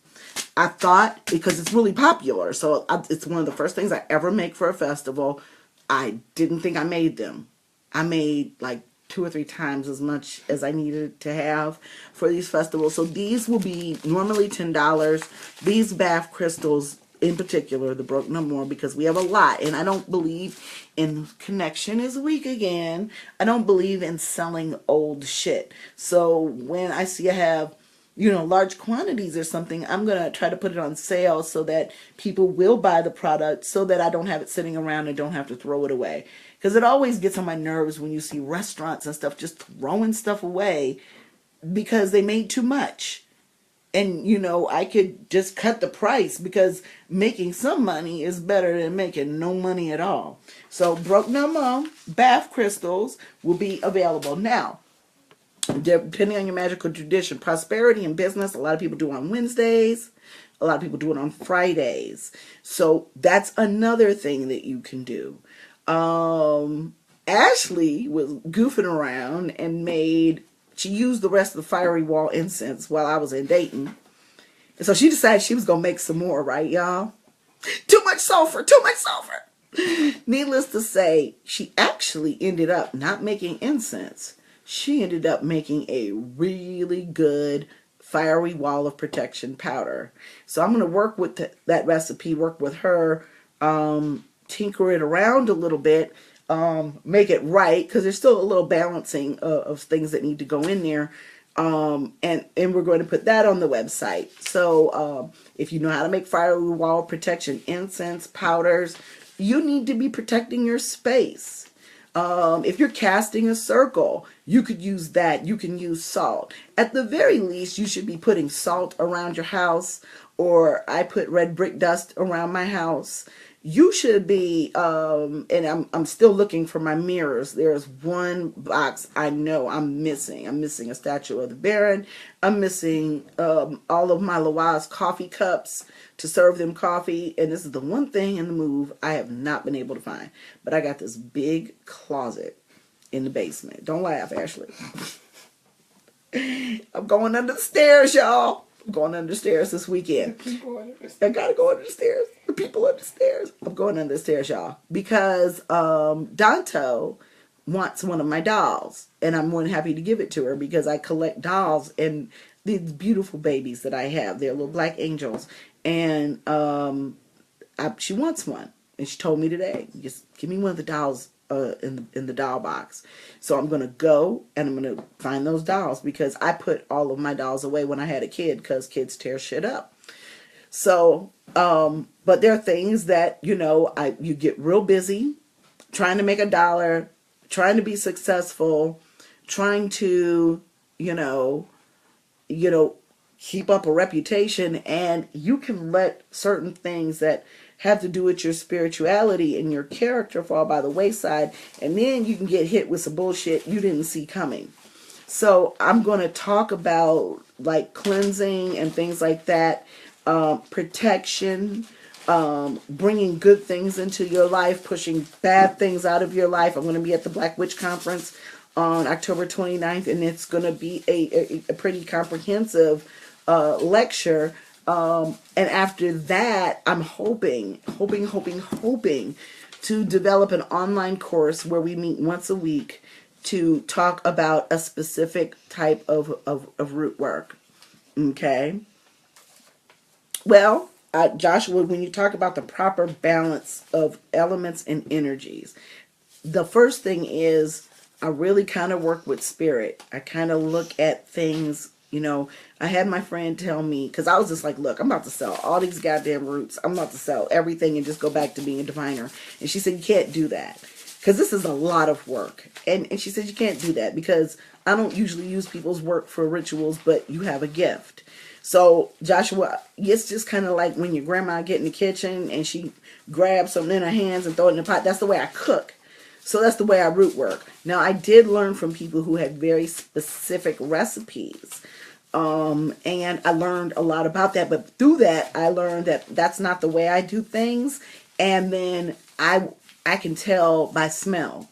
I thought, because it's really popular, so it's one of the first things I ever make for a festival. I didn't think I made them. I made like 2 or 3 times as much as I needed to have for these festivals. So these will be normally $10. These bath crystals in particular, the Broke No More, because we have a lot, and I don't believe in connection is weak again. I don't believe in selling old shit. So when I see I have, large quantities or something, I'm going to try to put it on sale so that people will buy the product, so that I don't have it sitting around and don't have to throw it away. Because it always gets on my nerves when you see restaurants and stuff just throwing stuff away because they made too much. And, I could just cut the price, because making some money is better than making no money at all. So Broke No Mo bath crystals will be available. Now, depending on your magical tradition, prosperity and business, a lot of people do it on Wednesdays. A lot of people do it on Fridays. So that's another thing that you can do. Ashley was goofing around and she used the rest of the Fiery Wall incense while I was in Dayton. And so she decided she was going to make some more, right, y'all? Too much sulfur, too much sulfur. Needless to say, she actually ended up not making incense. She ended up making a really good Fiery Wall of Protection powder. So I'm going to work with that recipe, work with her, tinker it around a little bit, make it right, because there's still a little balancing of things that need to go in there, and we're going to put that on the website. So if you know how to make Fiery Wall Protection incense powders, you need to be protecting your space. If you're casting a circle, you could use that. You can use salt. At the very least, you should be putting salt around your house, or I put red brick dust around my house. You should be, and I'm still looking for my mirrors. There's one box I know I'm missing. I'm missing a statue of the Baron. I'm missing all of my Loise coffee cups to serve them coffee. And this is the one thing in the move I have not been able to find. But I got this big closet in the basement. Don't laugh, Ashley. I'm going under the stairs, y'all. I'm going under the stairs this weekend. I gotta go under the stairs. The people under the stairs. I'm going under the stairs, y'all. Because Danto wants one of my dolls. And I'm more than happy to give it to her, because I collect dolls and these beautiful babies that I have. They're little black angels. And she wants one. And she told me today, just give me one of the dolls in the doll box. So I'm gonna go and I'm gonna find those dolls, because I put all of my dolls away when I had a kid, because kids tear shit up. So but there are things that you get real busy trying to make a dollar, trying to be successful, trying to keep up a reputation, and you can let certain things that have to do with your spirituality and your character fall by the wayside, and then you can get hit with some bullshit you didn't see coming. So I'm going to talk about like cleansing and things like that, protection, bringing good things into your life, pushing bad things out of your life. I'm going to be at the Black Witch Conference on October 29th, and it's going to be a pretty comprehensive lecture. And after that, I'm hoping to develop an online course where we meet once a week to talk about a specific type of root work. Okay. Well, Joshua, when you talk about the proper balance of elements and energies, the first thing is I really kind of work with spirit. I kind of look at things, you know. I had my friend tell me, because I was just like, look, I'm about to sell all these goddamn roots. I'm about to sell everything and just go back to being a diviner. And she said, you can't do that, because this is a lot of work. And she said, you can't do that because I don't usually use people's work for rituals, but you have a gift. So, Joshua, it's just kind of like when your grandma get in the kitchen and she grabs something in her hands and throw it in the pot. That's the way I cook. So that's the way I root work. Now, I did learn from people who had very specific recipes. And I learned a lot about that. But through that, I learned that that's not the way I do things. And then I can tell by smell.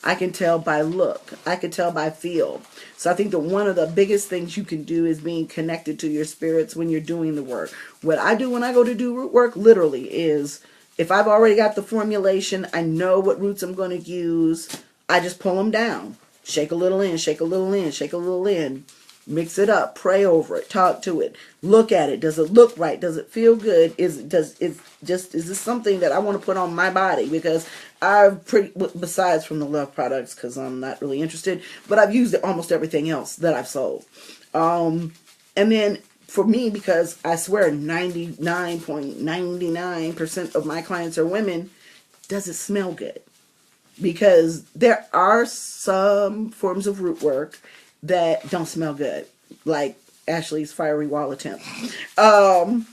I can tell by look. I can tell by feel. So I think that one of the biggest things you can do is being connected to your spirits when you're doing the work. What I do when I go to do root work literally is, if I've already got the formulation, I know what roots I'm going to use, I just pull them down. Shake a little in, shake a little in, shake a little in. Mix it up, pray over it, talk to it, look at it. Does it look right? Does it feel good? Is this something that I want to put on my body? Because besides from the Love products, because I'm not really interested, but I've used almost everything else that I've sold. And then for me, because I swear 99.99% of my clients are women, does it smell good? Because there are some forms of root work that don't smell good, like Ashley's Fiery Wall Attempt. Goofer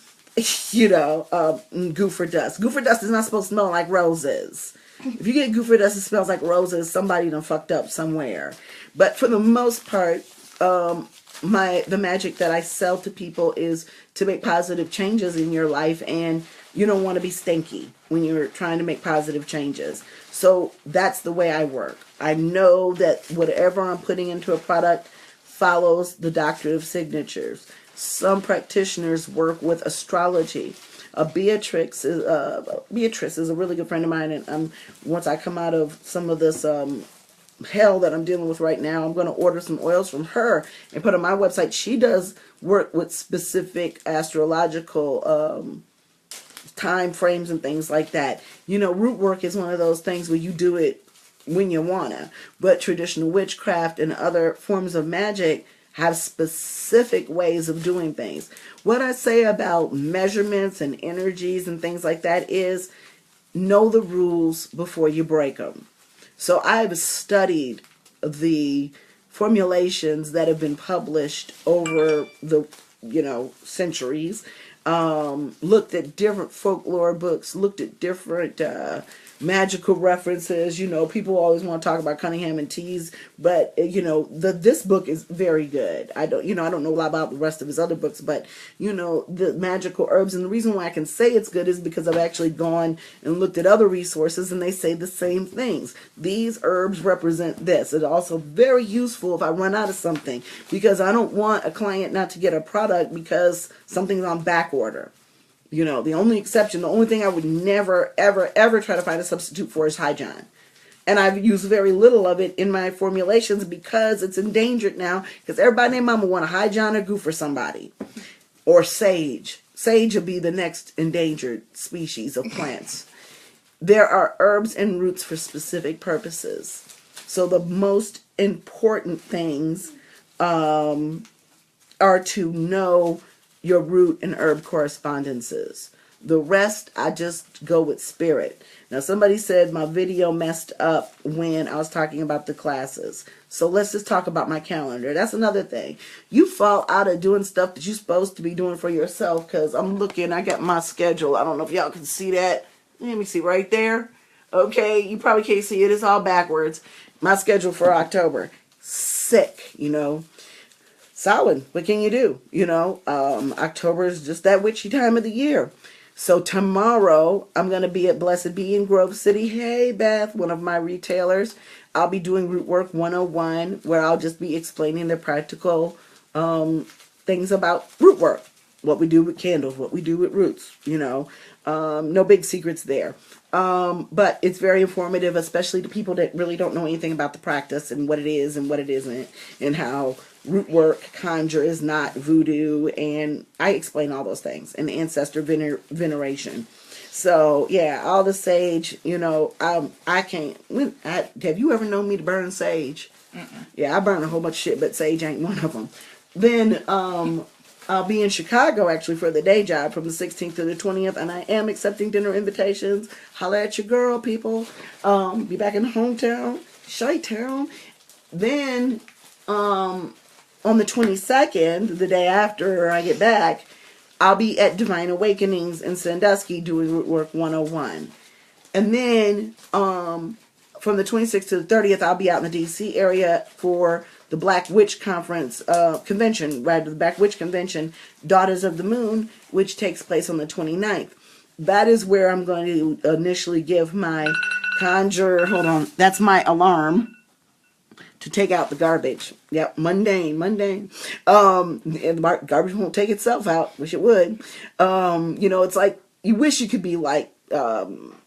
Dust. Goofer Dust is not supposed to smell like roses. If you get Goofer Dust, it smells like roses. Somebody done fucked up somewhere. But for the most part, the magic that I sell to people is to make positive changes in your life, and you don't want to be stinky when you're trying to make positive changes. So that's the way I work. I know that whatever I'm putting into a product follows the doctrine of signatures. Some practitioners work with astrology. Beatrice is a really good friend of mine, and once I come out of some of this hell that I'm dealing with right now, I'm going to order some oils from her and put on my website. She does work with specific astrological time frames and things like that. You know, root work is one of those things where you do it when you wanna, but traditional witchcraft and other forms of magic have specific ways of doing things. What I say about measurements and energies and things like that is know the rules before you break them. So I've studied the formulations that have been published over the centuries, looked at different folklore books, looked at different magical references. People always want to talk about Cunningham and Tees, but this book is very good. I don't know a lot about the rest of his other books, but the magical herbs, and the reason why I can say it's good is because I've actually gone and looked at other resources, and they say the same things. These herbs represent this. It's also very useful if I run out of something, because I don't want a client not to get a product because something's on back order. The only exception, the only thing I would never, ever, ever try to find a substitute for is Hyjon. And I've used very little of it in my formulations because it's endangered now, because everybody named mama want a Hyjon or Goo for somebody. Or sage. Sage will be the next endangered species of plants. There are herbs and roots for specific purposes. So the most important things are to know your root and herb correspondences. The rest, I just go with spirit. Now, somebody said my video messed up when I was talking about the classes. So let's just talk about my calendar. That's another thing. You fall out of doing stuff that you're supposed to be doing for yourself, because I'm looking, I got my schedule. I don't know if y'all can see that. Let me see right there. Okay, you probably can't see it. It's all backwards. My schedule for October. Sick, you know. Solid. What can you do? You know, October is just that witchy time of the year. So tomorrow, I'm going to be at Blessed Be in Grove City. Hey, Beth, one of my retailers. I'll be doing Root Work 101, where I'll just be explaining the practical things about root work. What we do with candles, what we do with roots, you know. No big secrets there. But it's very informative, especially to people that really don't know anything about the practice and what it is and what it isn't, and how root work, conjure is not voodoo, and I explain all those things, and ancestor veneration. So yeah, all the sage, you know, I can't. Have you ever known me to burn sage? Yeah, I burn a whole bunch of shit, but sage ain't one of them. Then I'll be in Chicago actually for the day job from the 16th to the 20th, and I am accepting dinner invitations. Holla at your girl, people. Be back in the hometown, Chi-town. Then on the 22nd, the day after I get back, I'll be at Divine Awakenings in Sandusky doing Root Work 101. And then from the 26th to the 30th, I'll be out in the DC area for the Black Witch Conference convention, right? The Black Witch Convention, Daughters of the Moon, which takes place on the 29th. That is where I'm going to initially give my conjure. Hold on, that's my alarm to take out the garbage. Yep, mundane. And the garbage won't take itself out. Wish it would. You know, it's like you wish you could be like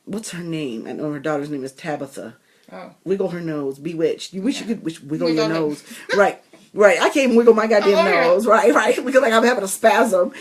what's her name? I know her daughter's name is Tabitha.
Oh.
Wiggle her nose, bewitched. You wish you could wiggle your nose. Right. I can't wiggle my goddamn nose. Right. Because like I'm having a spasm.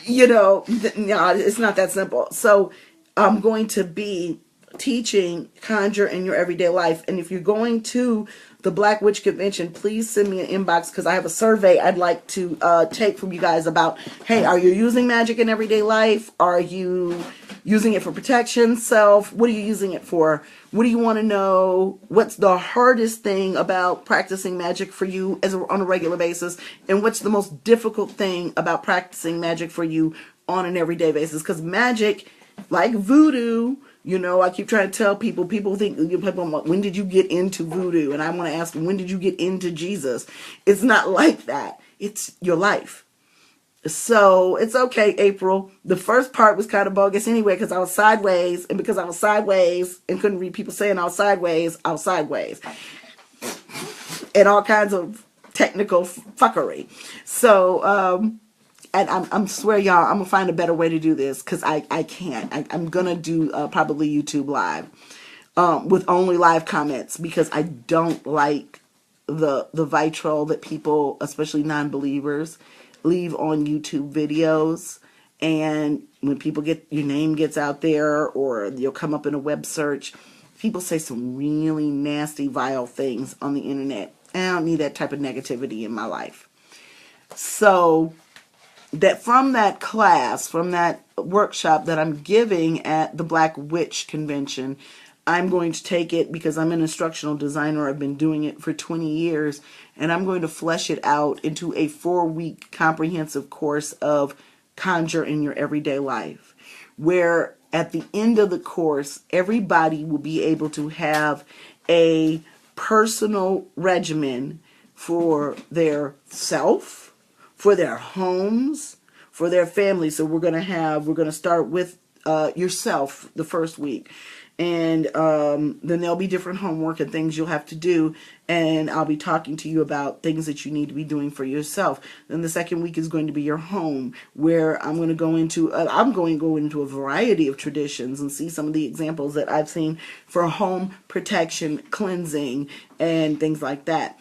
You know, no, it's not that simple. So I'm going to be teaching conjure in your everyday life. And if you're going to the Black Witch Convention, please send me an inbox, because I have a survey I'd like to take from you guys about, hey, are you using magic in everyday life? Are you using it for protection, self? What are you using it for? What do you want to know? What's the hardest thing about practicing magic for you on a regular basis? And what's the most difficult thing about practicing magic for you on an everyday basis? Because magic, like voodoo, you know, I keep trying to tell people think, when did you get into voodoo? And I want to ask them, when did you get into Jesus? It's not like that. It's your life. So it's okay, April. The first part was kind of bogus anyway, because I was sideways. And because I was sideways and couldn't read people saying I was sideways. And all kinds of technical fuckery. So, and I'm swear y'all, I'm gonna find a better way to do this, because I can't. I'm gonna do probably YouTube live with only live comments, because I don't like the vitriol that people, especially non-believers, leave on YouTube videos. And when people get, your name gets out there, or you'll come up in a web search, people say some really nasty, vile things on the internet. And I don't need that type of negativity in my life. So that from that class, from that workshop that I'm giving at the Black Witch Convention, I'm going to take it, because I'm an instructional designer. I've been doing it for 20 years, and I'm going to flesh it out into a 4-week comprehensive course of conjure in your everyday life, where at the end of the course, everybody will be able to have a personal regimen for their self, for their homes, for their family. So we're going to start with yourself the first week. And then there'll be different homework and things you'll have to do. And I'll be talking to you about things that you need to be doing for yourself. Then the second week is going to be your home, where I'm going to go into a variety of traditions and see some of the examples that I've seen for home protection, cleansing, and things like that.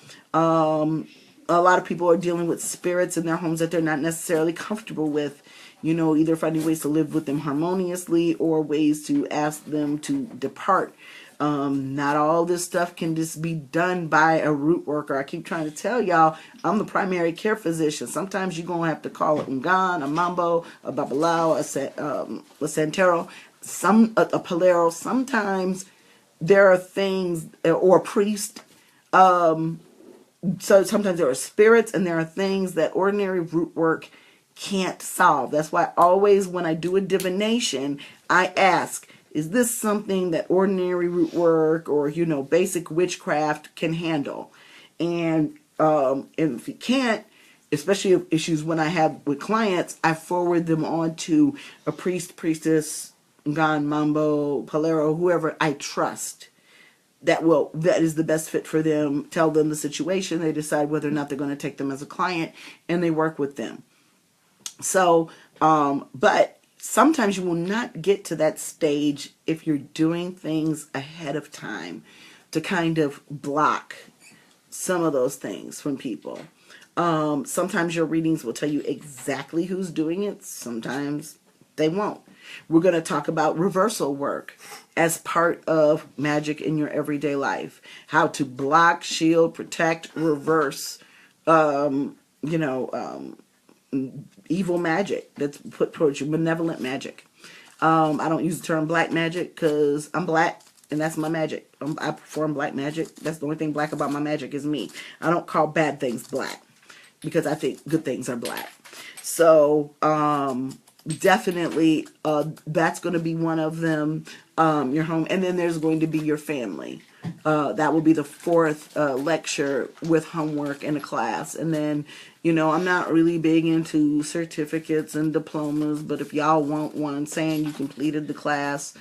A lot of people are dealing with spirits in their homes that they're not necessarily comfortable with. You know, either finding ways to live with them harmoniously, or ways to ask them to depart. Not all this stuff can just be done by a root worker. I keep trying to tell y'all, I'm the primary care physician. Sometimes you're going to have to call it Ngan, a Mambo, a Babalao, a Santero. a Polero, sometimes there are things, or a priest, so sometimes there are spirits and there are things that ordinary root work can't solve. That's why always when I do a divination, I ask, is this something that ordinary root work or, basic witchcraft can handle? And if you can't, especially issues when I have with clients, I forward them on to a priest, priestess, Ngan, Mambo, Polero, whoever I trust that is the best fit for them. Tell them the situation, they decide whether or not they're going to take them as a client, and they work with them. So but sometimes you will not get to that stage if you're doing things ahead of time to kind of block some of those things from people. Sometimes your readings will tell you exactly who's doing it, sometimes they won't. We're going to talk about reversal work as part of magic in your everyday life. How to block, shield, protect, reverse, evil magic that's put towards you, benevolent magic. I don't use the term black magic because I'm black and that's my magic. I perform black magic. That's the only thing black about my magic is me. I don't call bad things black because I think good things are black. So, definitely that's going to be one of them, your home, and then there's going to be your family. That will be the fourth lecture with homework and a class. And then, I'm not really big into certificates and diplomas, but if y'all want one saying you completed the class,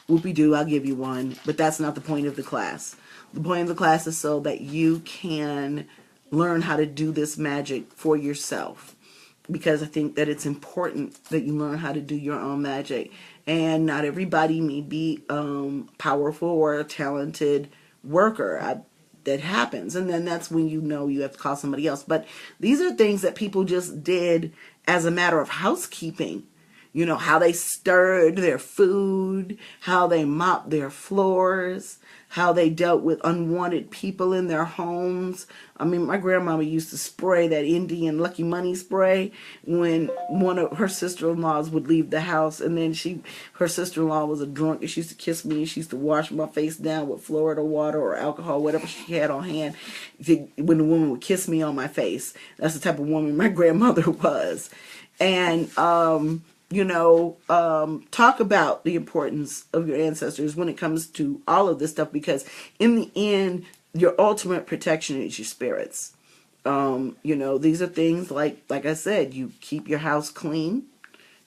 whoopie-doo, I'll give you one. But that's not the point of the class. The point of the class is so that you can learn how to do this magic for yourself. Because I think that it's important that you learn how to do your own magic. And not everybody may be powerful or a talented worker. That happens. And then that's when you have to call somebody else. But these are things that people just did as a matter of housekeeping. How they stirred their food, how they mopped their floors, how they dealt with unwanted people in their homes. I mean, my grandmama used to spray that Indian Lucky Money spray when one of her sister-in-laws would leave the house, and then her sister-in-law was a drunk, and she used to kiss me, and she used to wash my face down with Florida water or alcohol, whatever she had on hand, when the woman would kiss me on my face. That's the type of woman my grandmother was. And, talk about the importance of your ancestors when it comes to all of this stuff, because in the end, your ultimate protection is your spirits. These are things like I said, you keep your house clean,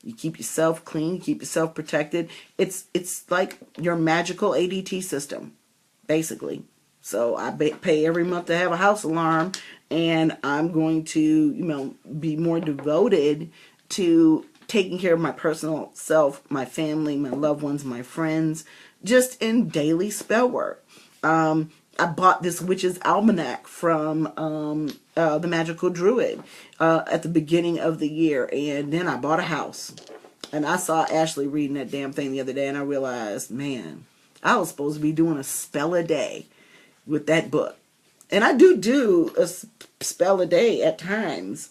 you keep yourself clean, you keep yourself protected. It's like your magical ADT system, basically. So I pay every month to have a house alarm, and I'm going to, be more devoted to taking care of my personal self, my family, my loved ones, my friends, just in daily spell work. I bought this Witch's Almanac from the Magical Druid at the beginning of the year, and then I bought a house. And I saw Ashley reading that damn thing the other day, and I realized, man, I was supposed to be doing a spell a day with that book. And I do a spell a day at times.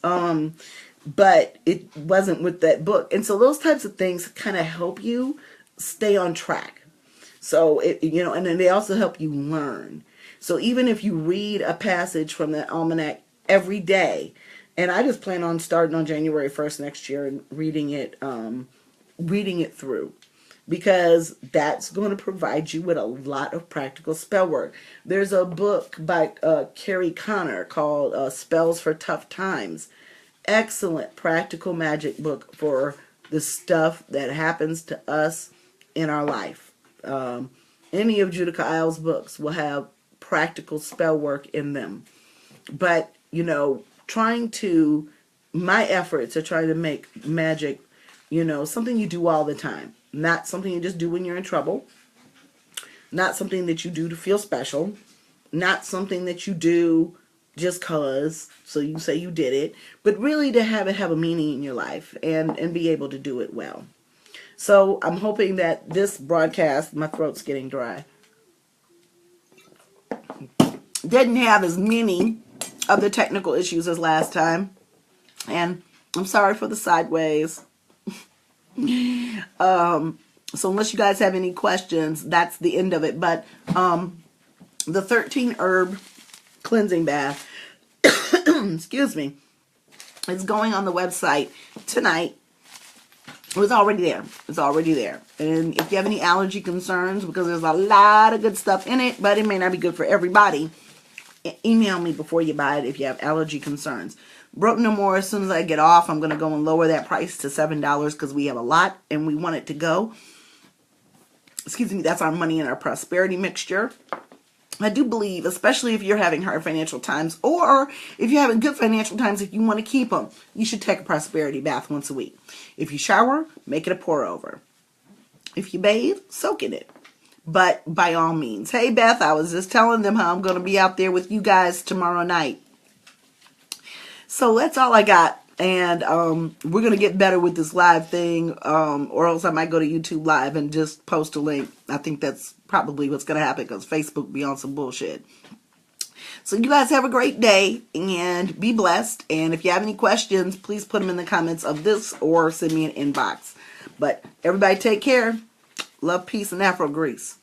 But it wasn't with that book. And so those types of things kind of help you stay on track. So, and then they also help you learn. So even if you read a passage from that almanac every day, and I just plan on starting on January 1st next year and reading it through, because that's going to provide you with a lot of practical spell work. There's a book by Carrie Connor called Spells for Tough Times. Excellent practical magic book for the stuff that happens to us in our life. Any of Judika Isles' books will have practical spell work in them. But, my efforts are trying to make magic, something you do all the time. Not something you just do when you're in trouble. Not something that you do to feel special. Not something that you do just cause, so you say you did it, but really to have it have a meaning in your life and be able to do it well. So I'm hoping that this broadcast, my throat's getting dry, didn't have as many of the technical issues as last time. And I'm sorry for the sideways. So unless you guys have any questions, that's the end of it. But the 13 herb cleansing bath, excuse me, is going on the website tonight. It was already there. It's already there. And if you have any allergy concerns, because there's a lot of good stuff in it, but it may not be good for everybody, email me before you buy it if you have allergy concerns. Broke No More, as soon as I get off, I'm going to go and lower that price to $7 because we have a lot and we want it to go. Excuse me, that's our money and our prosperity mixture. I do believe, especially if you're having hard financial times, or if you're having good financial times, if you want to keep them, you should take a prosperity bath once a week. If you shower, make it a pour over. If you bathe, soak in it. But by all means. Hey, Beth, I was just telling them how I'm going to be out there with you guys tomorrow night. So that's all I got. And we're going to get better with this live thing, or else I might go to YouTube Live and just post a link. I think that's probably what's going to happen because Facebook be on some bullshit. So you guys have a great day and be blessed. And if you have any questions, please put them in the comments of this or send me an inbox. But everybody take care. Love, peace, and Afro grease.